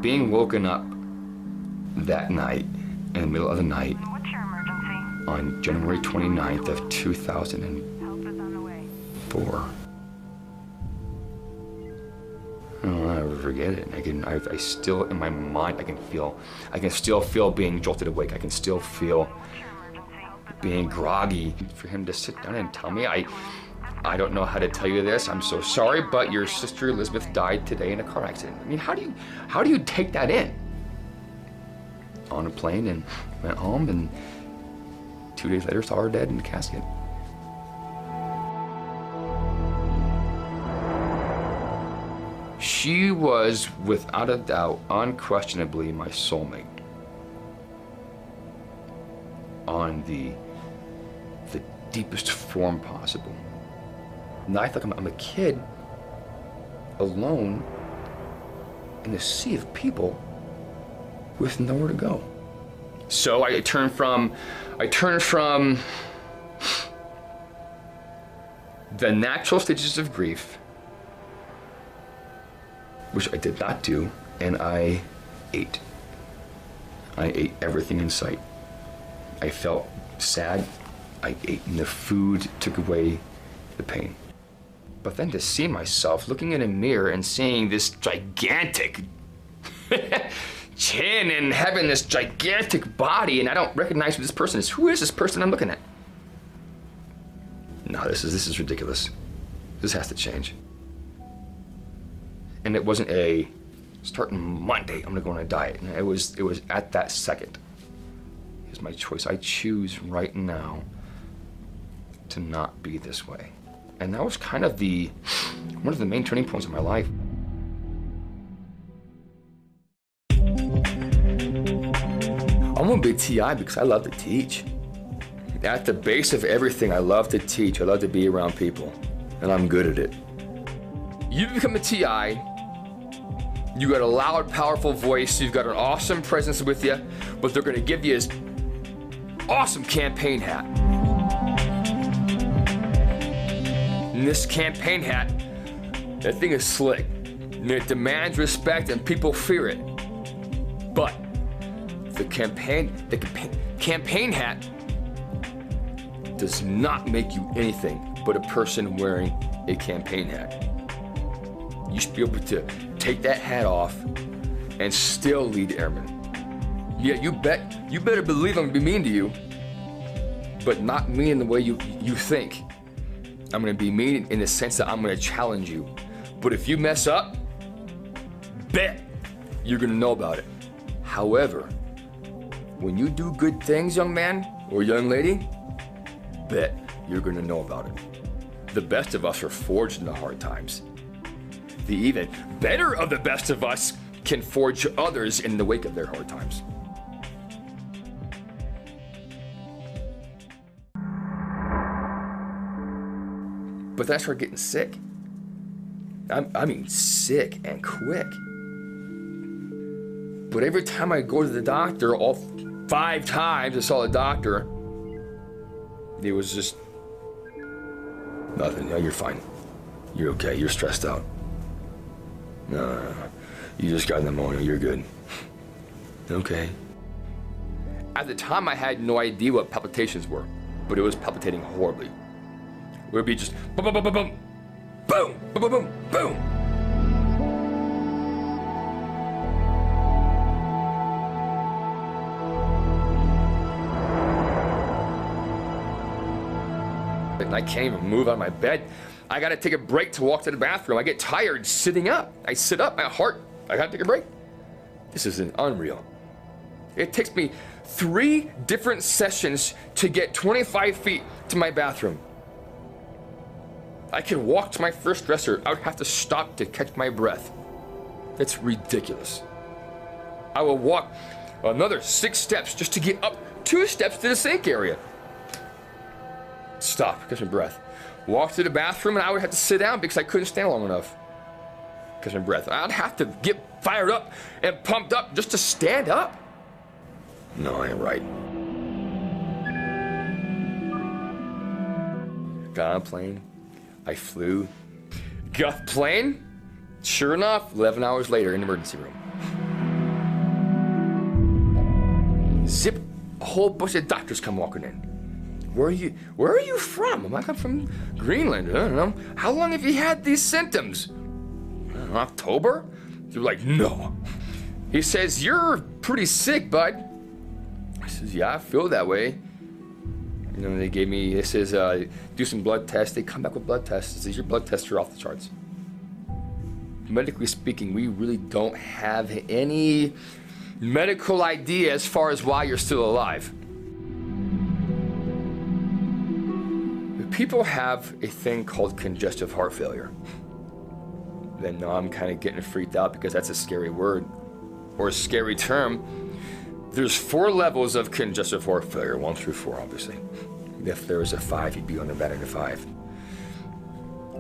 Being woken up that night, in the middle of the night, What's your emergency? on January 29th of 2004. I'll never forget it. I still, in my mind, I can still feel being jolted awake. I can still feel being groggy. For him to sit down and tell me, I don't know how to tell you this. I'm so sorry, but your sister Elizabeth died today in a car accident. I mean, how do you take that in? On a plane and went home, and 2 days later saw her dead in the casket. She was, without a doubt, unquestionably my soulmate. On the deepest form possible. And I feel like I'm a kid alone in a sea of people with nowhere to go. So I turned from the natural stages of grief, which I did not do, and I ate. I ate everything in sight. I felt sad, I ate, and the food took away the pain. But then to see myself looking in a mirror and seeing this gigantic chin and having this gigantic body, and I don't recognize who this person is. Who is this person I'm looking at? No, this is ridiculous. This has to change. And it wasn't a starting Monday, I'm gonna go on a diet. And it was at that second. Here's my choice. I choose right now to not be this way. And that was kind of one of the main turning points in my life. I'm a big TI because I love to teach. At the base of everything, I love to teach. I love to be around people, and I'm good at it. You become a TI, you got a loud, powerful voice, you've got an awesome presence with you, but they're gonna give you this awesome campaign hat. And this campaign hat, that thing is slick. And it demands respect and people fear it. But the campaign hat does not make you anything but a person wearing a campaign hat. You should be able to take that hat off and still lead airmen. Yeah, you better believe I'm gonna be mean to you, but not mean in the way you think. I'm gonna be mean in the sense that I'm gonna challenge you. But if you mess up, bet you're gonna know about it. However, when you do good things, young man or young lady, bet you're gonna know about it. The best of us are forged in the hard times. The even better of the best of us can forge others in the wake of their hard times. But then I started getting sick. I mean sick and quick. But every time I go to the doctor, all 5 times I saw the doctor, it was just nothing. No, you're fine. You're okay. You're stressed out. No. You just got pneumonia. You're good. Okay. At the time, I had no idea what palpitations were, but it was palpitating horribly. It would be just boom, boom, boom, boom, boom, boom, boom, boom, boom. And I can't even move out of my bed. I gotta take a break to walk to the bathroom. I get tired sitting up. I sit up, my heart, I gotta take a break. This is unreal. It takes me 3 different sessions to get 25 feet to my bathroom. I can walk to my first dresser. I would have to stop to catch my breath. That's ridiculous. I will walk another 6 steps just to get up 2 steps to the sink area. Stop, catch my breath. Walk to the bathroom and I would have to sit down because I couldn't stand long enough. Catch my breath. I'd have to get fired up and pumped up just to stand up. No, I ain't right. Got on a plane. I flew. Got the plane. Sure enough, 11 hours later in the emergency room. Zip, a whole bunch of doctors come walking in. Where are you from? I'm like, I'm from Greenland. I don't know. How long have you had these symptoms? I don't know, October? They're like, no. He says, you're pretty sick, bud. I says, yeah, I feel that way. You know, they says, do some blood tests. They come back with blood tests. It says, your blood tests are off the charts. Medically speaking, we really don't have any medical idea as far as why you're still alive. People have a thing called congestive heart failure. Then now I'm kind of getting freaked out because that's a scary word or a scary term. There's 4 levels of congestive heart failure, 1 through 4, obviously. If there was a 5, you'd be on the bed at a 5.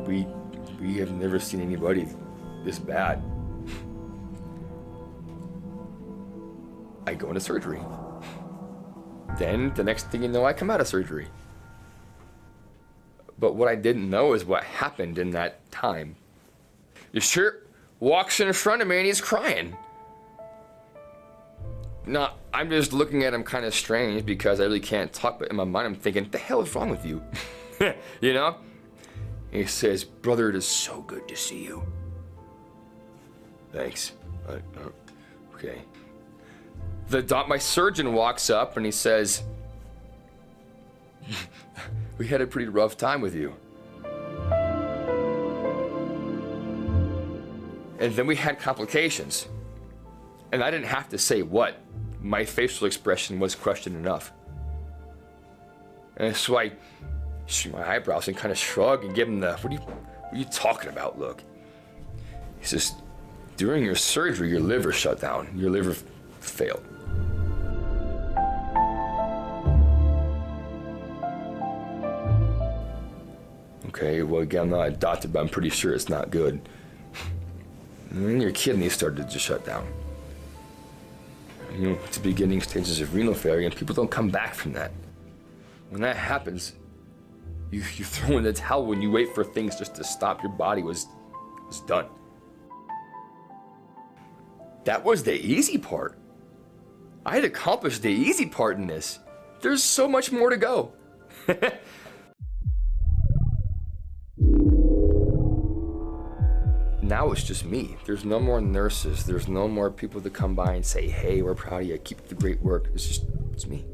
We have never seen anybody this bad. I go into surgery. Then the next thing you know, I come out of surgery. But what I didn't know is what happened in that time. The shirt walks in front of me and he's crying. Now, I'm just looking at him kind of strange because I really can't talk, but in my mind I'm thinking, what the hell is wrong with you? You know? And he says, brother, it is so good to see you. Thanks. Okay. My surgeon walks up and he says, we had a pretty rough time with you. And then we had complications. And I didn't have to say what. My facial expression was question enough. And so I shoot my eyebrows and kind of shrug and give him the, what are you talking about look? He says, during your surgery, your liver shut down. Your liver failed. Okay, well, again, I'm not a doctor, but I'm pretty sure it's not good. And then your kidneys started to shut down. You know, it's the beginning stages of renal failure, and people don't come back from that. When that happens, you throw in the towel when you wait for things just to stop. Your body was done. That was the easy part. I had accomplished the easy part in this. There's so much more to go. Now it's just me. There's no more nurses. There's no more people to come by and say, hey, we're proud of you, keep up the great work. It's me.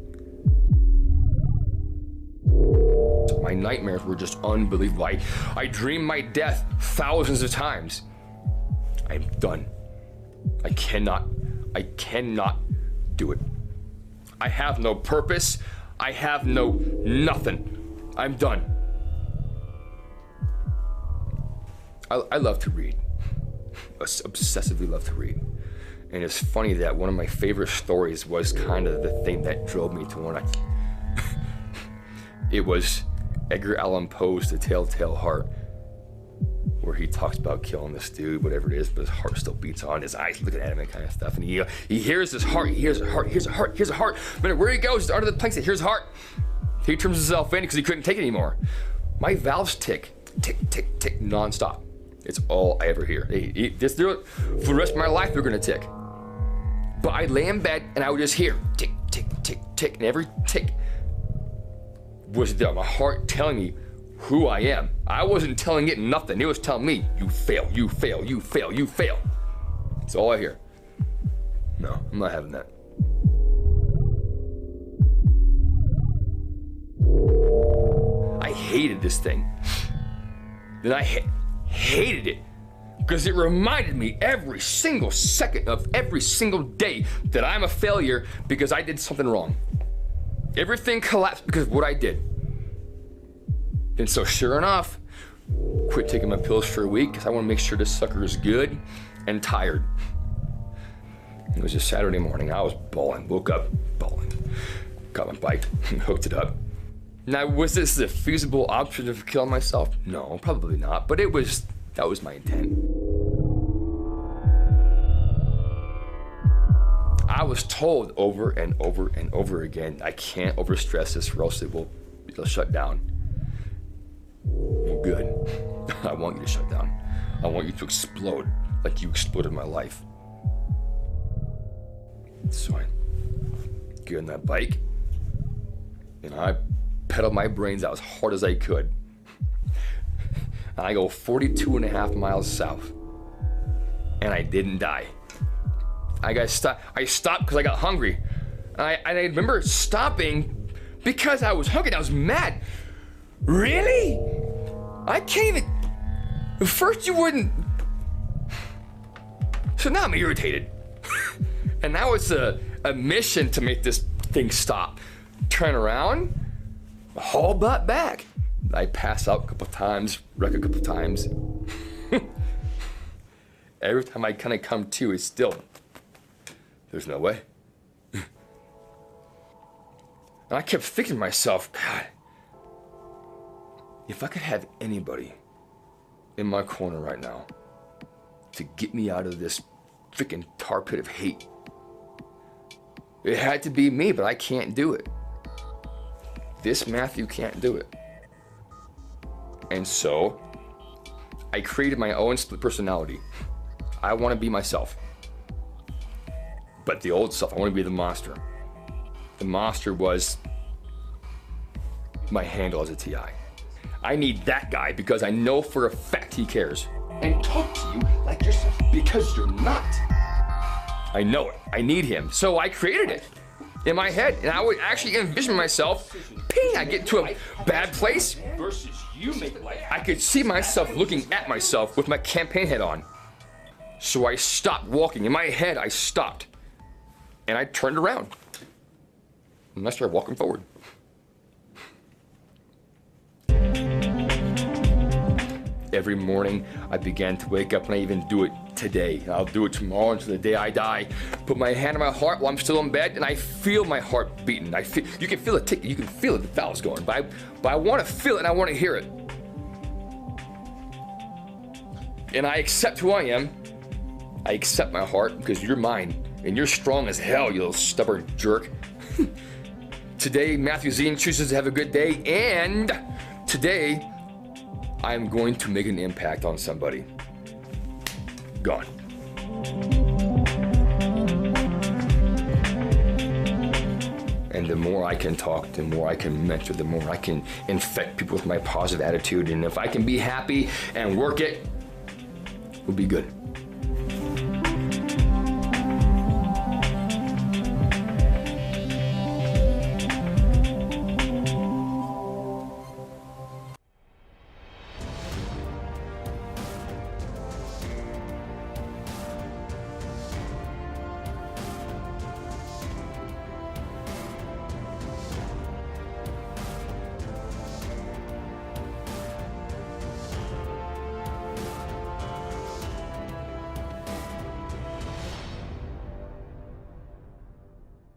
My nightmares were just unbelievable. I dreamed my death thousands of times. I'm done. I cannot do it. I have no purpose. I have nothing. I'm done. I love to read. Obsessively love to read. And it's funny that one of my favorite stories was kind of the thing that drove me to one. It was Edgar Allan Poe's The Telltale Heart, where he talks about killing this dude, whatever it is, but his heart still beats on, his eyes looking at him and kind of stuff. And he hears his heart, he hears a heart, here's a heart, here's a heart. But where he goes, under the planks, here's a heart. He turns himself in because he couldn't take it anymore. My valves tick, tick, tick, tick, nonstop. It's all I ever hear. Just do it for the rest of my life, they're gonna tick. But I'd lay in bed and I would just hear tick, tick, tick, tick, and every tick was my heart telling me who I am. I wasn't telling it nothing. It was telling me, you fail, you fail, you fail, you fail. That's all I hear. No, I'm not having that. I hated this thing. Then I hated it because it reminded me every single second of every single day that I'm a failure because I did something wrong. Everything collapsed because of what I did. And so sure enough, quit taking my pills for a week because I want to make sure this sucker is good and tired. It was a Saturday morning. I was bawling, woke up bawling, got my bike and hooked it up. Now, was this a feasible option of killing myself? No, probably not, but that was my intent. I was told over and over and over again, I can't overstress this or else it'll shut down. Well, good. I want you to shut down. I want you to explode like you exploded my life. So get on that bike, and I pedaled my brains out as hard as I could. And I go 42.5 miles south, and I didn't die. I stopped because I got hungry. And I remember stopping because I was hungry and I was mad. Really? I can't even. At first you wouldn't. So now I'm irritated. And now it's a mission to make this thing stop. Turn around, haul butt back. I pass out a couple times, wreck a couple times. Every time I kind of come to, it's still, there's no way. And I kept thinking to myself, God, if I could have anybody in my corner right now to get me out of this freaking tar pit of hate, it had to be me, but I can't do it. This Matthew can't do it. And so I created my own split personality. I want to be myself. But the old self, I want to be the monster. The monster was my handle as a TI. I need that guy because I know for a fact he cares. And talk to you like yourself because you're not. I know it. I need him. So I created it in my head. And I would actually envision myself, ping, I get to a bad place. I could see myself looking at myself with my campaign hat on. So I stopped walking. In my head, I stopped. And I turned around. And I started walking forward. Every morning, I began to wake up, and I even do it today. I'll do it tomorrow until the day I die. Put my hand on my heart while I'm still in bed, and I feel my heart beating. You can feel it ticking. You can feel it, the valve's going. But I want to feel it, and I want to hear it. And I accept who I am. I accept my heart because you're mine, and you're strong as hell, you little stubborn jerk. Today, Matthew Ziens chooses to have a good day, and today, I'm going to make an impact on somebody. Gone. And the more I can talk, the more I can mentor, the more I can infect people with my positive attitude. And if I can be happy and work it, we'll be good.